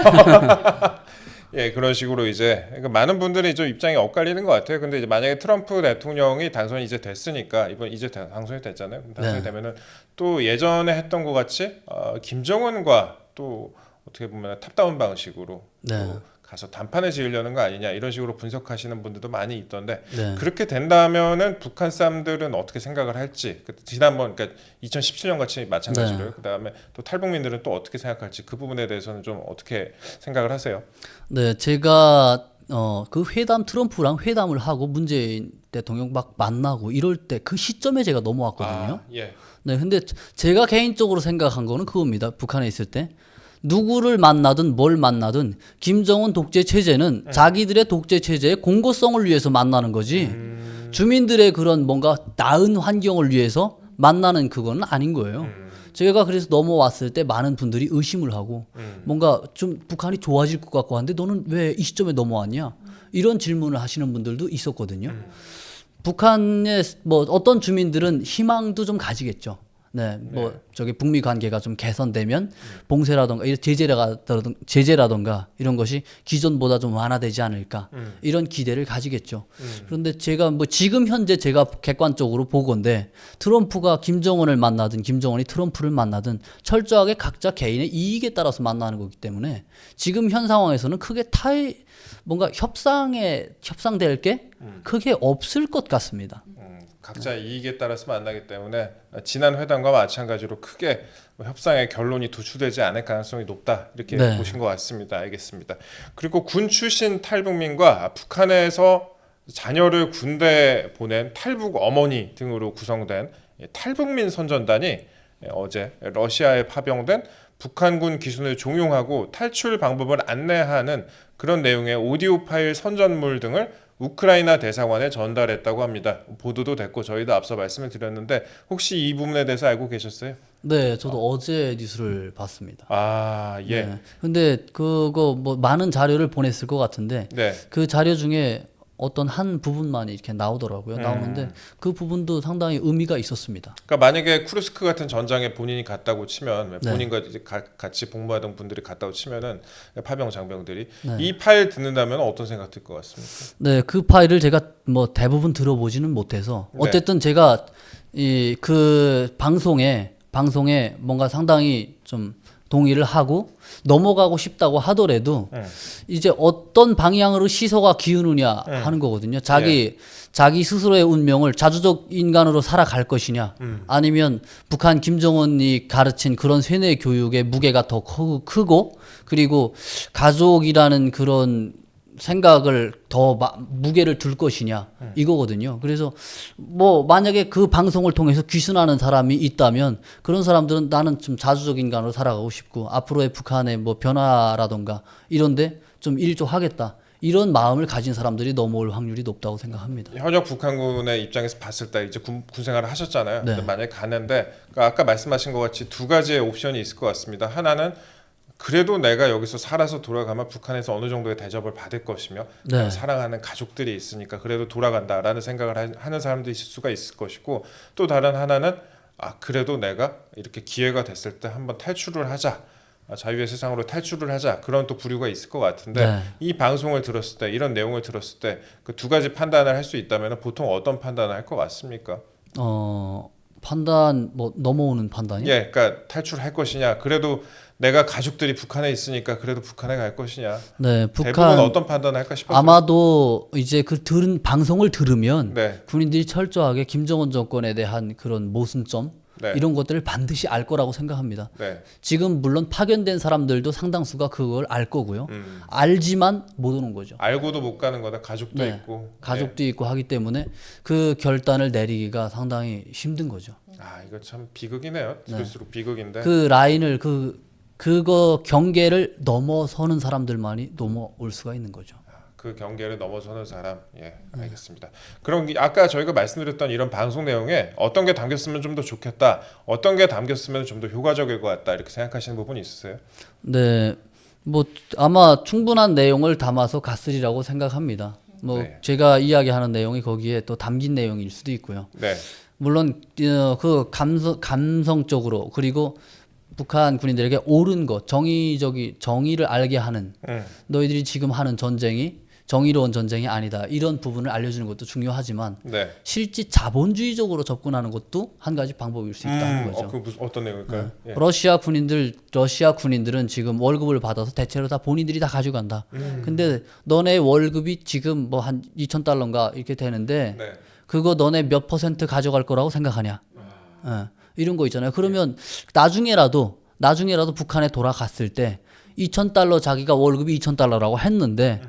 A: 예, 그런 식으로 이제 그러니까 많은 분들이 좀 입장이 엇갈리는 것 같아요. 근데 이제 만약에 트럼프 대통령이 당선이 이제 됐으니까 이번 이제 당선이 됐잖아요. 그럼 당선이
B: 네.
A: 되면은 또 예전에 했던 것 같이 김정은과 또 어떻게 보면 탑다운 방식으로
B: 네.
A: 또 가서 단판을 지으려는 거 아니냐 이런 식으로 분석하시는 분들도 많이 있던데
B: 네.
A: 그렇게 된다면은 북한 사람들은 어떻게 생각을 할지 지난번 그러니까 2017년 같이 마찬가지로요.
B: 네.
A: 그다음에 또 탈북민들은 또 어떻게 생각할지 그 부분에 대해서는 좀 어떻게 생각을 하세요?
B: 네, 제가 그 트럼프랑 회담을 하고 문재인 대통령 막 만나고 이럴 때 그 시점에 제가 넘어왔거든요.
A: 예.
B: 네, 근데 제가 개인적으로 생각한 거는 그겁니다. 북한에 있을 때 누구를 만나든 뭘 만나든 김정은 독재 체제는 자기들의 독재 체제의 공고성을 위해서 만나는 거지 주민들의 그런 뭔가 나은 환경을 위해서 만나는 그거는 아닌 거예요. 제가 그래서 넘어왔을 때 많은 분들이 의심을 하고 뭔가 좀 북한이 좋아질 것 같고 한데 너는 왜 이 시점에 넘어왔냐 이런 질문을 하시는 분들도 있었거든요. 북한의 뭐 어떤 주민들은 희망도 좀 가지겠죠. 네, 뭐 저기 북미 관계가 좀 개선되면 봉쇄라던가 이런 제재라던가 이런 것이 기존보다 좀 완화되지 않을까 이런 기대를 가지겠죠. 그런데 제가 뭐 지금 현재 제가 객관적으로 보건데 트럼프가 김정은을 만나든 김정은이 트럼프를 만나든 철저하게 각자 개인의 이익에 따라서 만나는 거기 때문에 지금 현 상황에서는 크게 뭔가 협상될 게 크게 없을 것 같습니다.
A: 각자 이익에 따라서 만나기 때문에 지난 회담과 마찬가지로 크게 협상의 결론이 도출되지 않을 가능성이 높다 이렇게
B: 네.
A: 보신 것 같습니다. 알겠습니다. 그리고 군 출신 탈북민과 북한에서 자녀를 군대에 보낸 탈북 어머니 등으로 구성된 탈북민 선전단이 어제 러시아에 파병된 북한군 기순을 종용하고 탈출 방법을 안내하는 그런 내용의 오디오 파일 선전물 등을 우크라이나 대사관에 전달했다고 합니다. 보도도 됐고 저희도 앞서 말씀을 드렸는데 혹시 이 부분에 대해서 알고 계셨어요?
B: 네, 저도 어제 뉴스를 봤습니다.
A: 아, 예.
B: 네. 근데 그거 뭐 많은 자료를 보냈을 것 같은데
A: 네.
B: 그 자료 중에 어떤 한 부분만 이렇게 나오더라고요. 나오는데 그 부분도 상당히 의미가 있었습니다.
A: 그러니까 만약에 쿠르스크 같은 전장에 본인이 갔다고 치면
B: 네.
A: 본인과 이제 같이 복무하던 분들이 갔다고 치면은 파병 장병들이
B: 네.
A: 이 파일 듣는다면 어떤 생각 들 것 같습니까?
B: 네, 그 파일을 제가 뭐 대부분 들어보지는 못해서
A: 네.
B: 어쨌든 제가 그 방송에 뭔가 상당히 좀 동의를 하고 넘어가고 싶다고 하더라도 이제 어떤 방향으로 시소가 기우느냐 하는 거거든요. 자기 스스로의 운명을 자주적 인간으로 살아갈 것이냐 아니면 북한 김정은이 가르친 그런 세뇌 교육의 무게가 더 크고 그리고 가족이라는 그런 생각을 더 무게를 둘 것이냐 이거거든요. 그래서 뭐 만약에 그 방송을 통해서 귀순하는 사람이 있다면 그런 사람들은 나는 좀 자주적 인간으로 살아가고 싶고 앞으로의 북한의 뭐 변화라던가 이런데 좀 일조하겠다. 이런 마음을 가진 사람들이 넘어올 확률이 높다고 생각합니다.
A: 현역 북한군의 입장에서 봤을 때 이제 군 생활을 하셨잖아요.
B: 네.
A: 근데 만약에 가는데 그러니까 아까 말씀하신 것 같이 두 가지의 옵션이 있을 것 같습니다. 하나는 그래도 내가 여기서 살아서 돌아가면 북한에서 어느 정도의 대접을 받을 것이며
B: 네.
A: 사랑하는 가족들이 있으니까 그래도 돌아간다라는 생각을 하는 사람도 있을 수가 있을 것이고 또 다른 하나는 그래도 내가 이렇게 기회가 됐을 때 한번 탈출을 하자. 자유의 세상으로 탈출을 하자 그런 또 부류가 있을 것 같은데
B: 네.
A: 이 방송을 들었을 때 이런 내용을 들었을 때 그 두 가지 판단을 할 수 있다면 보통 어떤 판단을 할 것 같습니까?
B: 판단 뭐 넘어오는 판단이?
A: 예, 그러니까 탈출할 것이냐 그래도 내가 가족들이 북한에 있으니까 그래도 북한에 갈 것이냐
B: 네,
A: 대부분
B: 북한
A: 어떤 판단을 할까 싶어요.
B: 아마도 이제 그 들은 방송을 들으면
A: 네,
B: 군인들이 철저하게 김정은 정권에 대한 그런 모순점
A: 네,
B: 이런 것들을 반드시 알 거라고 생각합니다.
A: 네,
B: 지금 물론 파견된 사람들도 상당수가 그걸 알 거고요. 알지만 못 오는 거죠.
A: 알고도 못 가는 거다. 가족도
B: 네,
A: 있고
B: 가족도 있고 하기 때문에 그 결단을 내리기가 상당히 힘든 거죠.
A: 이거 참 비극이네요. 들을수록 비극인데.
B: 그 라인을 그거 경계를 넘어서는 사람들만이 넘어올 수가 있는 거죠.
A: 그 경계를 넘어서는 사람, 예, 알겠습니다. 그럼 아까 저희가 말씀드렸던 이런 방송 내용에 어떤 게 담겼으면 좀 더 좋겠다, 어떤 게 담겼으면 좀 더 효과적일 것 같다 이렇게 생각하시는 부분이 있으세요?
B: 네, 뭐 아마 충분한 내용을 담아서 갔으리라고 생각합니다. 뭐
A: 네.
B: 제가 이야기하는 내용이 거기에 또 담긴 내용일 수도 있고요.
A: 네,
B: 물론 그 감성적으로 그리고 북한 군인들에게 옳은 것, 정의를 알게 하는 너희들이 지금 하는 전쟁이 정의로운 전쟁이 아니다. 이런 부분을 알려주는 것도 중요하지만
A: 네.
B: 실제 자본주의적으로 접근하는 것도 한 가지 방법일 수 있다는 거죠.
A: 그 어떤 내용일까요? 예.
B: 러시아 군인들은 지금 월급을 받아서 대체로 다 본인들이 다 가져간다. 근데 너네 월급이 지금 뭐 한 2,000달러인가 이렇게 되는데
A: 네.
B: 그거 너네 몇 퍼센트 가져갈 거라고 생각하냐? 이런 거 있잖아요. 그러면 나중에라도 북한에 돌아갔을 때 2,000달러 자기가 월급이 2,000달러라고 했는데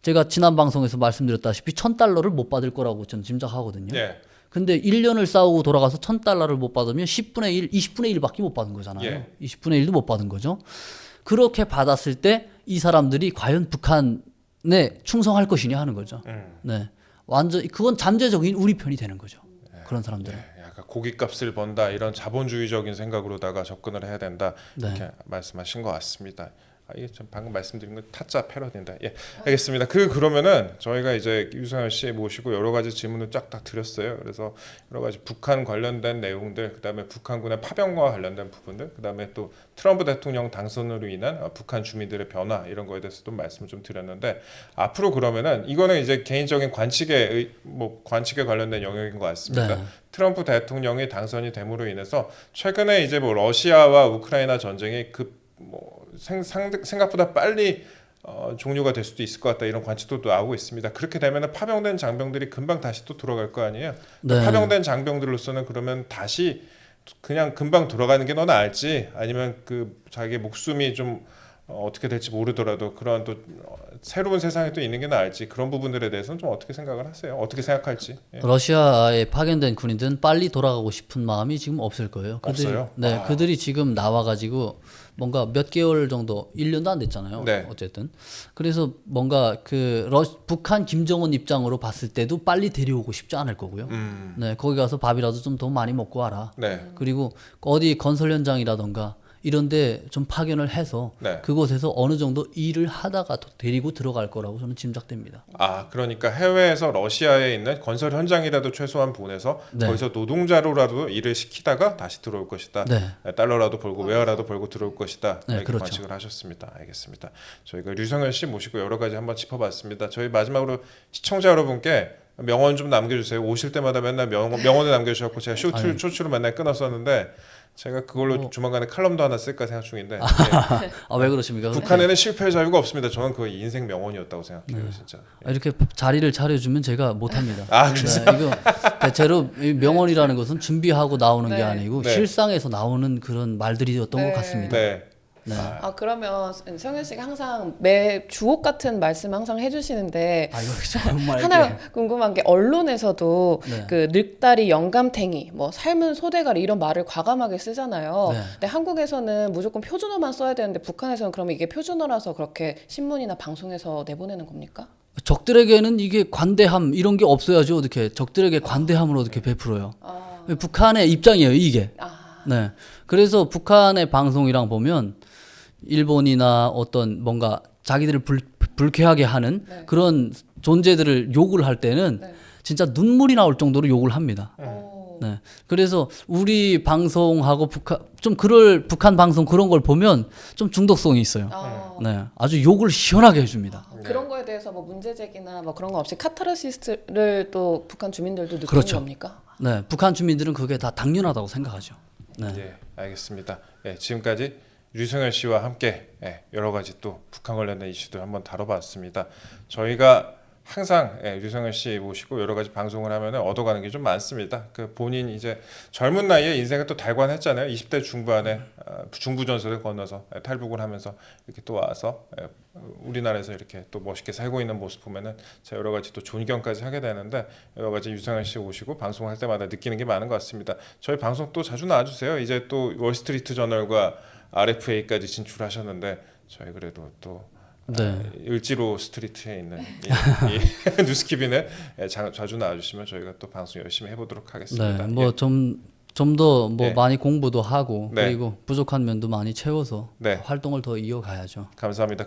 B: 제가 지난 방송에서 말씀드렸다시피 1,000달러를 못 받을 거라고 저는 짐작하거든요.
A: 예.
B: 근데 1년을 싸우고 돌아가서 1,000달러를 못 받으면 10분의 1, 20분의 1밖에 못 받은 거잖아요.
A: 예.
B: 20분의 1도 못 받은 거죠. 그렇게 받았을 때 이 사람들이 과연 북한에 충성할 것이냐 하는 거죠. 네. 완전 그건 잠재적인 우리 편이 되는 거죠. 그런 사람들은.
A: 약간 고깃값을 번다 이런 자본주의적인 생각으로다가 접근을 해야 된다 이렇게 말씀하신 것 같습니다. 이게 좀 방금 말씀드린 건 타짜 패러디인데, 예, 알겠습니다. 그러면은 저희가 이제 유성현 씨 모시고 여러 가지 질문을 쫙 다 드렸어요. 그래서 여러 가지 북한 관련된 내용들, 그다음에 북한군의 파병과 관련된 부분들, 그다음에 또 트럼프 대통령 당선으로 인한 북한 주민들의 변화 이런 거에 대해서도 말씀을 좀 드렸는데 앞으로 그러면은 이거는 이제 개인적인 관측에 관련된 영역인 것 같습니다.
B: 네.
A: 트럼프 대통령이 당선이 됨으로 인해서 최근에 이제 뭐 러시아와 우크라이나 전쟁이 생각보다 빨리 종료가 될 수도 있을 것 같다 이런 관측도 나오고 있습니다. 그렇게 되면 파병된 장병들이 금방 다시 또 돌아갈 거 아니에요.
B: 네.
A: 파병된 장병들로서는 그러면 다시 그냥 금방 돌아가는 게 더 나을지 아니면 그 자기 목숨이 좀 어떻게 될지 모르더라도 그런 또 새로운 세상에 또 있는 게 나을지 그런 부분들에 대해서는 좀 어떻게 생각을 하세요? 어떻게 생각할지? 예.
B: 러시아에 파견된 군인들은 빨리 돌아가고 싶은 마음이 지금 없을 거예요.
A: 없어요?
B: 네, 그들이 지금 나와가지고 뭔가 몇 개월 정도, 1년도 안 됐잖아요.
A: 네.
B: 어쨌든 그래서 뭔가 북한 김정은 입장으로 봤을 때도 빨리 데려오고 싶지 않을 거고요. 네, 거기 가서 밥이라도 좀 더 많이 먹고 와라.
A: 네.
B: 그리고 어디 건설 현장이라던가 이런데 좀 파견을 해서
A: 네.
B: 그곳에서 어느 정도 일을 하다가 데리고 들어갈 거라고 저는 짐작됩니다.
A: 그러니까 해외에서 러시아에 있는 건설 현장이라도 최소한 보내서
B: 네.
A: 거기서 노동자로라도 일을 시키다가 다시 들어올 것이다.
B: 네.
A: 달러라도 벌고 외화라도 벌고 들어올 것이다.
B: 네,
A: 이렇게
B: 그렇죠.
A: 관측을 하셨습니다. 알겠습니다. 저희가 류성현 씨 모시고 여러 가지 한번 짚어봤습니다. 저희 마지막으로 시청자 여러분께 명언 좀 남겨주세요. 오실 때마다 맨날 명언을 남겨주셨고 제가 쇼츠로 맨날 끊었었는데 제가 그걸로 조만간에 칼럼도 하나 쓸까 생각 중인데 예.
B: 아, 왜 그러십니까?
A: 북한에는 실패의 자유가 없습니다. 저는 그거 인생 명언이었다고 생각해요, 진짜.
B: 아, 이렇게 자리를 차려주면 제가 못합니다.
A: 아,
B: 네, 이거 대체로 이 명언이라는 것은 준비하고 나오는 게
C: 네.
B: 아니고
A: 네.
B: 실상에서 나오는 그런 말들이었던
C: 네.
B: 것 같습니다.
A: 네.
B: 네.
C: 아 그러면 성현 씨가 항상 매 주옥 같은 말씀 항상 해주시는데
B: 아, 이거 정말
C: 하나
B: 이게-
C: 궁금한 게 언론에서도
B: 네.
C: 그 늙다리 영감탱이 뭐 삶은 소대가리 이런 말을 과감하게 쓰잖아요.
B: 네.
C: 근데 한국에서는 무조건 표준어만 써야 되는데 북한에서는 그러면 이게 표준어라서 그렇게 신문이나 방송에서 내보내는 겁니까?
B: 적들에게는 이게 관대함 이런 게 없어야죠. 어떻게 적들에게 관대함을 어떻게 베풀어요?
C: 아,
B: 북한의 입장이에요, 이게.
C: 아,
B: 네. 그래서 북한의 방송이랑 보면 일본이나 어떤 뭔가 자기들을 불쾌하게 하는
C: 네.
B: 그런 존재들을 욕을 할 때는
C: 네.
B: 진짜 눈물이 나올 정도로 욕을 합니다.
C: 오,
B: 네. 그래서 우리 방송하고 북한 방송 그런 걸 보면 좀 중독성이 있어요.
C: 아,
B: 네. 아주 욕을 시원하게 해줍니다.
C: 그런 거에 대해서 뭐 문제 제기나 뭐 그런 거 없이 카타르시스를 또 북한 주민들도 느끼는
B: 그렇죠.
C: 겁니까?
B: 네. 북한 주민들은 그게 다 당연하다고 생각하죠. 네.
A: 예, 알겠습니다. 예, 지금까지 류승열 씨와 함께 여러 가지 또 북한 관련된 이슈들 한번 다뤄봤습니다. 저희가 항상 류승열 씨 모시고 여러 가지 방송을 하면 얻어가는 게 좀 많습니다. 그 본인 이제 젊은 나이에 인생을 또 달관했잖아요. 20대 중반에 중부 전선을 건너서 탈북을 하면서 이렇게 또 와서 우리나라에서 이렇게 또 멋있게 살고 있는 모습 보면은 제가 여러 가지 또 존경까지 하게 되는데 여러 가지 유승열 씨 오시고 방송할 때마다 느끼는 게 많은 것 같습니다. 저희 방송 또 자주 나와주세요. 이제 또 월스트리트 저널과 RFA까지 진출하셨는데 저희 그래도 또
B: 네.
A: 을지로 스트리트에 있는 이 뉴스키빈에 자주 나와주시면 저희가 또 방송 열심히 해보도록 하겠습니다.
B: 네. 뭐 좀 더 뭐
A: 예.
B: 많이 공부도 하고
A: 네.
B: 그리고 부족한 면도 많이 채워서
A: 네.
B: 활동을 더 이어가야죠.
A: 감사합니다.